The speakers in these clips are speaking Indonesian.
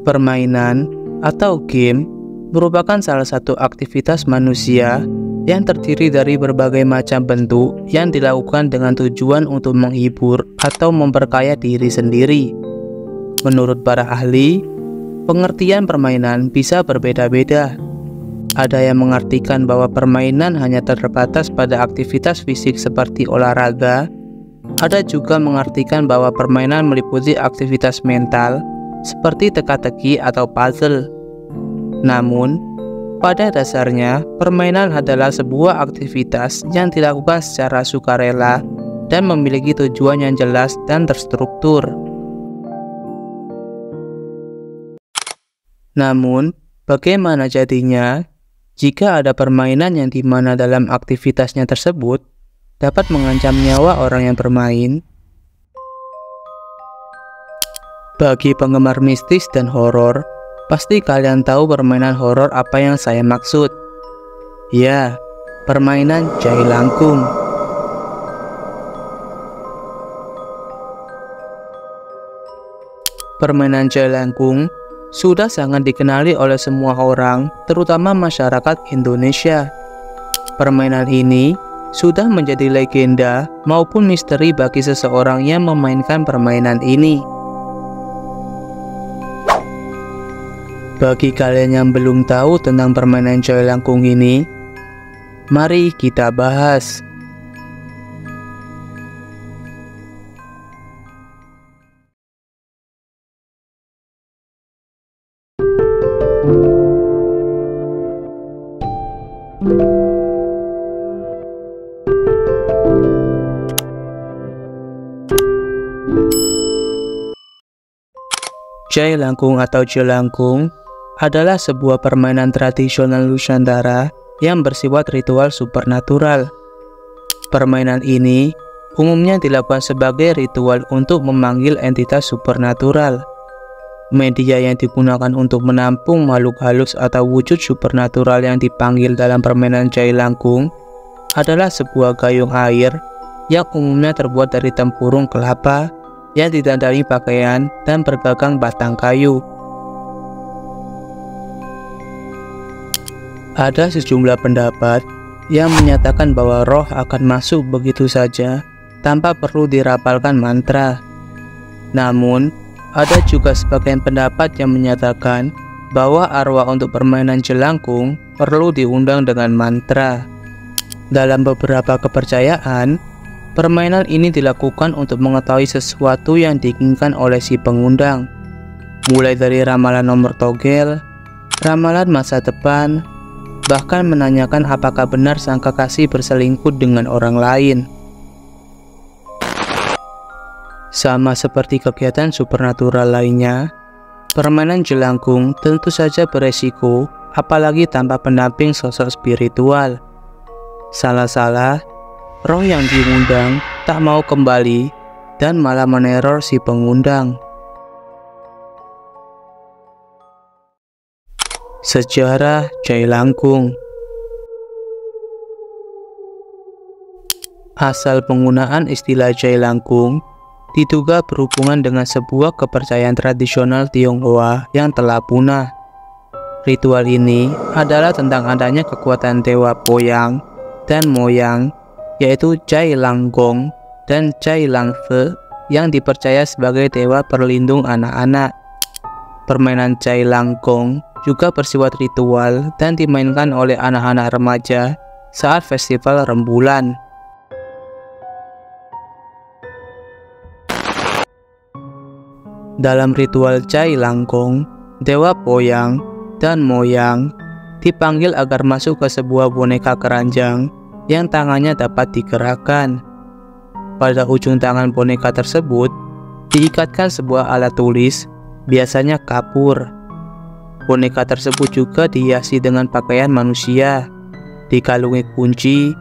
Permainan atau game merupakan salah satu aktivitas manusia yang terdiri dari berbagai macam bentuk yang dilakukan dengan tujuan untuk menghibur atau memperkaya diri sendiri. Menurut para ahli, pengertian permainan bisa berbeda-beda. Ada yang mengartikan bahwa permainan hanya terbatas pada aktivitas fisik seperti olahraga. Ada juga mengartikan bahwa permainan meliputi aktivitas mental seperti teka-teki atau puzzle. Namun, pada dasarnya, permainan adalah sebuah aktivitas yang dilakukan secara sukarela dan memiliki tujuan yang jelas dan terstruktur. Namun, bagaimana jadinya jika ada permainan yang dimana dalam aktivitasnya tersebut dapat mengancam nyawa orang yang bermain? Bagi penggemar mistis dan horor, pasti kalian tahu permainan horor apa yang saya maksud. Ya, permainan Cai Langkung. Permainan Cai Langkung sudah sangat dikenali oleh semua orang, terutama masyarakat Indonesia. Permainan ini sudah menjadi legenda maupun misteri bagi seseorang yang memainkan permainan ini. Bagi kalian yang belum tahu tentang permainan Cai Langkung ini, mari kita bahas. Cai Langkung atau Jelangkung adalah sebuah permainan tradisional Nusantara yang bersifat ritual supernatural. Permainan ini umumnya dilakukan sebagai ritual untuk memanggil entitas supernatural. Media yang digunakan untuk menampung makhluk halus atau wujud supernatural yang dipanggil dalam permainan Cai Langkung adalah sebuah gayung air yang umumnya terbuat dari tempurung kelapa yang ditandai pakaian dan bergagang batang kayu. Ada sejumlah pendapat yang menyatakan bahwa roh akan masuk begitu saja tanpa perlu dirapalkan mantra. Namun, ada juga sebagian pendapat yang menyatakan bahwa arwah untuk permainan jelangkung perlu diundang dengan mantra. Dalam beberapa kepercayaan, permainan ini dilakukan untuk mengetahui sesuatu yang diinginkan oleh si pengundang, mulai dari ramalan nomor togel, ramalan masa depan, bahkan menanyakan apakah benar sang kekasih berselingkuh dengan orang lain. Sama seperti kegiatan supernatural lainnya, permainan jelangkung tentu saja beresiko, apalagi tanpa pendamping sosok spiritual. Salah-salah, roh yang diundang tak mau kembali dan malah meneror si pengundang. Sejarah Cai Langkung. Asal penggunaan istilah Cai Langkung diduga berhubungan dengan sebuah kepercayaan tradisional Tionghoa yang telah punah. Ritual ini adalah tentang adanya kekuatan dewa Poyang dan Moyang, yaitu Cai Langgong dan Cai Langfe, yang dipercaya sebagai dewa perlindung anak-anak. Permainan Cai Langkung juga bersifat ritual dan dimainkan oleh anak-anak remaja saat festival rembulan. Dalam ritual Cai Langkung, dewa Poyang dan Moyang dipanggil agar masuk ke sebuah boneka keranjang yang tangannya dapat digerakkan. Pada ujung tangan boneka tersebut diikatkan sebuah alat tulis, biasanya kapur. Boneka tersebut juga dihiasi dengan pakaian manusia, dikalungi kunci,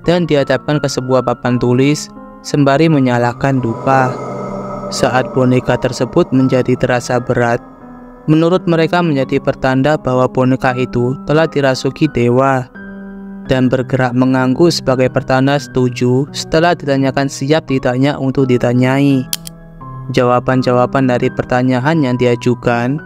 dan dihadapkan ke sebuah papan tulis sembari menyalakan dupa. Saat boneka tersebut menjadi terasa berat, menurut mereka menjadi pertanda bahwa boneka itu telah dirasuki dewa, dan bergerak mengangguk sebagai pertanda setuju setelah ditanyakan siap tidaknya untuk ditanyai. Jawaban-jawaban dari pertanyaan yang diajukan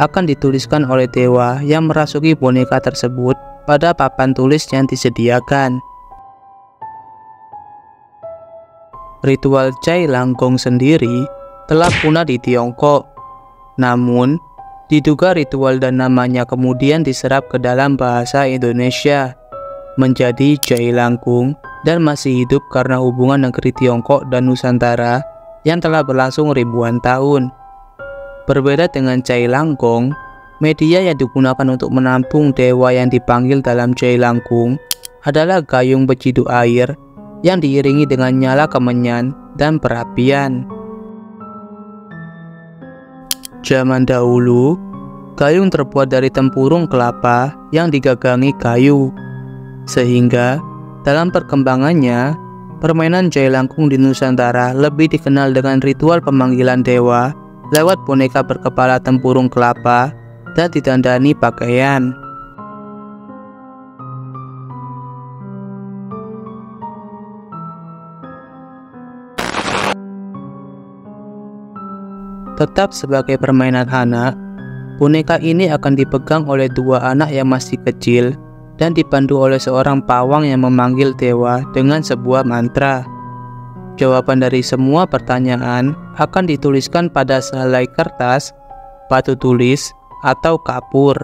akan dituliskan oleh dewa yang merasuki boneka tersebut pada papan tulis yang disediakan. Ritual Cai Langkong sendiri telah punah di Tiongkok. Namun, diduga ritual dan namanya kemudian diserap ke dalam bahasa Indonesia menjadi Cai Langkung dan masih hidup karena hubungan negeri Tiongkok dan Nusantara yang telah berlangsung ribuan tahun. Berbeda dengan Cai Langkong, media yang digunakan untuk menampung dewa yang dipanggil dalam Cai Langkung adalah gayung beciduk air yang diiringi dengan nyala kemenyan dan perapian. Zaman dahulu, gayung terbuat dari tempurung kelapa yang digagangi kayu. Sehingga, dalam perkembangannya, permainan Cai Langkung di Nusantara lebih dikenal dengan ritual pemanggilan dewa lewat boneka berkepala tempurung kelapa dan ditandani pakaian. Tetap sebagai permainan anak, boneka ini akan dipegang oleh dua anak yang masih kecil dan dipandu oleh seorang pawang yang memanggil dewa dengan sebuah mantra. Jawaban dari semua pertanyaan akan dituliskan pada sehelai kertas, batu tulis, atau kapur.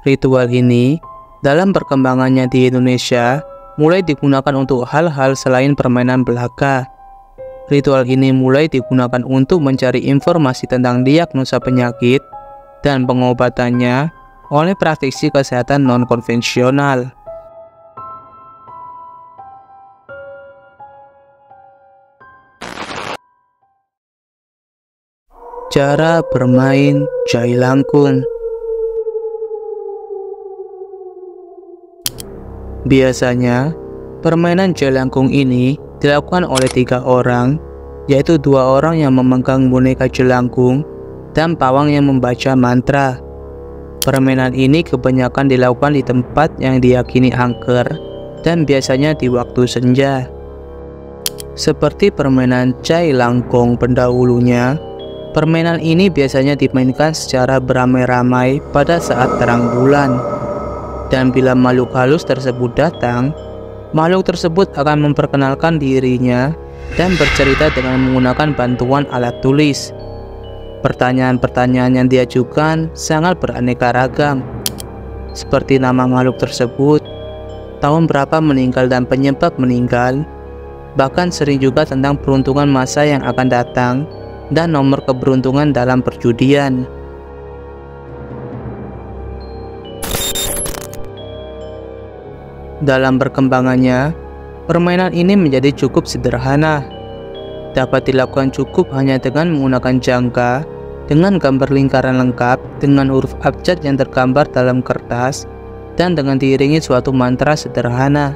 Ritual ini, dalam perkembangannya di Indonesia, mulai digunakan untuk hal-hal selain permainan belaka. Ritual ini mulai digunakan untuk mencari informasi tentang diagnosa penyakit dan pengobatannya oleh praktisi kesehatan non-konvensional. Cara bermain Cai Langkung. Biasanya, permainan Cai Langkung ini dilakukan oleh 3 orang, yaitu 2 orang yang memegang boneka jelangkung dan pawang yang membaca mantra. Permainan ini kebanyakan dilakukan di tempat yang diyakini angker dan biasanya di waktu senja. Seperti permainan Cai Langkung pendahulunya, permainan ini biasanya dimainkan secara beramai-ramai pada saat terang bulan. Dan bila makhluk halus tersebut datang, makhluk tersebut akan memperkenalkan dirinya dan bercerita dengan menggunakan bantuan alat tulis. Pertanyaan-pertanyaan yang diajukan sangat beraneka ragam, seperti nama makhluk tersebut, tahun berapa meninggal dan penyebab meninggal, bahkan sering juga tentang peruntungan masa yang akan datang dan nomor keberuntungan dalam perjudian. Dalam perkembangannya, permainan ini menjadi cukup sederhana. Dapat dilakukan cukup hanya dengan menggunakan jangka, dengan gambar lingkaran lengkap, dengan huruf abjad yang tergambar dalam kertas, dan dengan diiringi suatu mantra sederhana.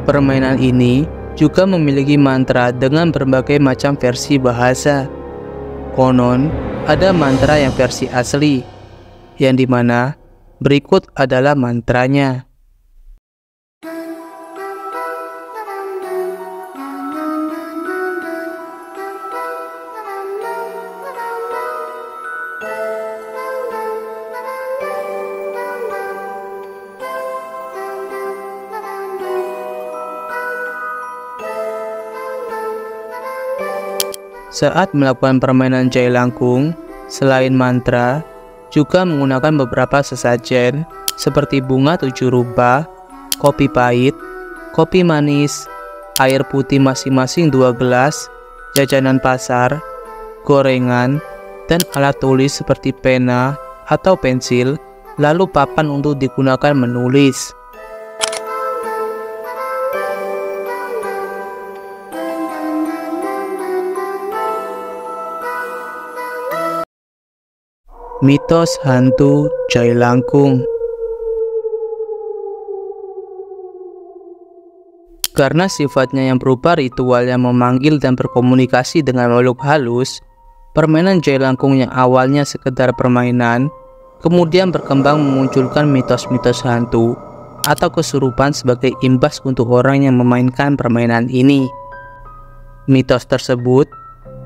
Permainan ini juga memiliki mantra dengan berbagai macam versi bahasa. Konon, ada mantra yang versi asli, yang dimana berikut adalah mantranya. Saat melakukan permainan Cai Langkung, selain mantra, juga menggunakan beberapa sesajen seperti bunga 7 rupa, kopi pahit, kopi manis, air putih masing-masing 2 gelas, jajanan pasar, gorengan, dan alat tulis seperti pena atau pensil, lalu papan untuk digunakan menulis. Mitos hantu Cai Langkung. Karena sifatnya yang berupa ritual yang memanggil dan berkomunikasi dengan makhluk halus, permainan Cai Langkung yang awalnya sekedar permainan, kemudian berkembang memunculkan mitos-mitos hantu atau kesurupan sebagai imbas untuk orang yang memainkan permainan ini. Mitos tersebut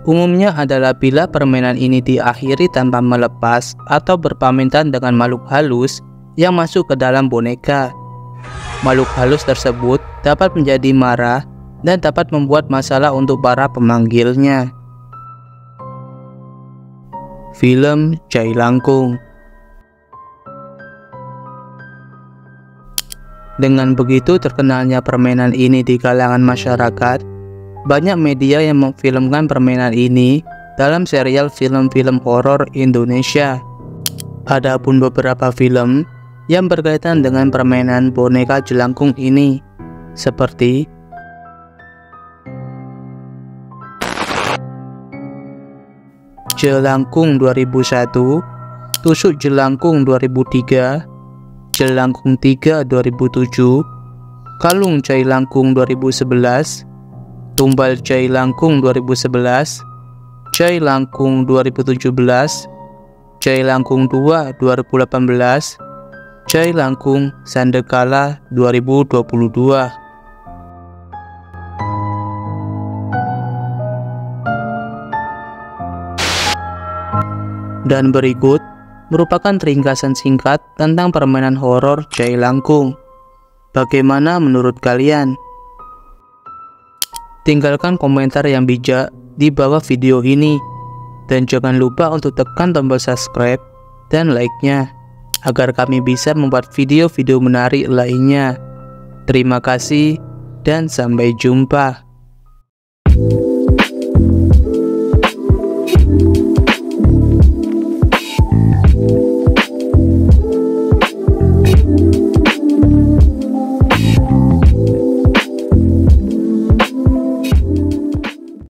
umumnya adalah bila permainan ini diakhiri tanpa melepas atau berpamitan dengan makhluk halus yang masuk ke dalam boneka. Makhluk halus tersebut dapat menjadi marah dan dapat membuat masalah untuk para pemanggilnya. Film Cai Langkung. Dengan begitu terkenalnya permainan ini di kalangan masyarakat, banyak media yang memfilmkan permainan ini dalam serial film-film horor Indonesia. Adapun beberapa film yang berkaitan dengan permainan boneka jelangkung ini, seperti Jelangkung 2001, Tusuk Jelangkung 2003, Jelangkung 3 2007, Kalung Cai Langkung 2011, Tumbal Cai Langkung 2011, Cai Langkung 2017, Cai Langkung 2 2018, Cai Langkung Sandekala 2022. Dan berikut merupakan ringkasan singkat tentang permainan horor Cai Langkung. Bagaimana menurut kalian? Tinggalkan komentar yang bijak di bawah video ini. Dan jangan lupa untuk tekan tombol subscribe dan like-nya, agar kami bisa membuat video-video menarik lainnya. Terima kasih dan sampai jumpa.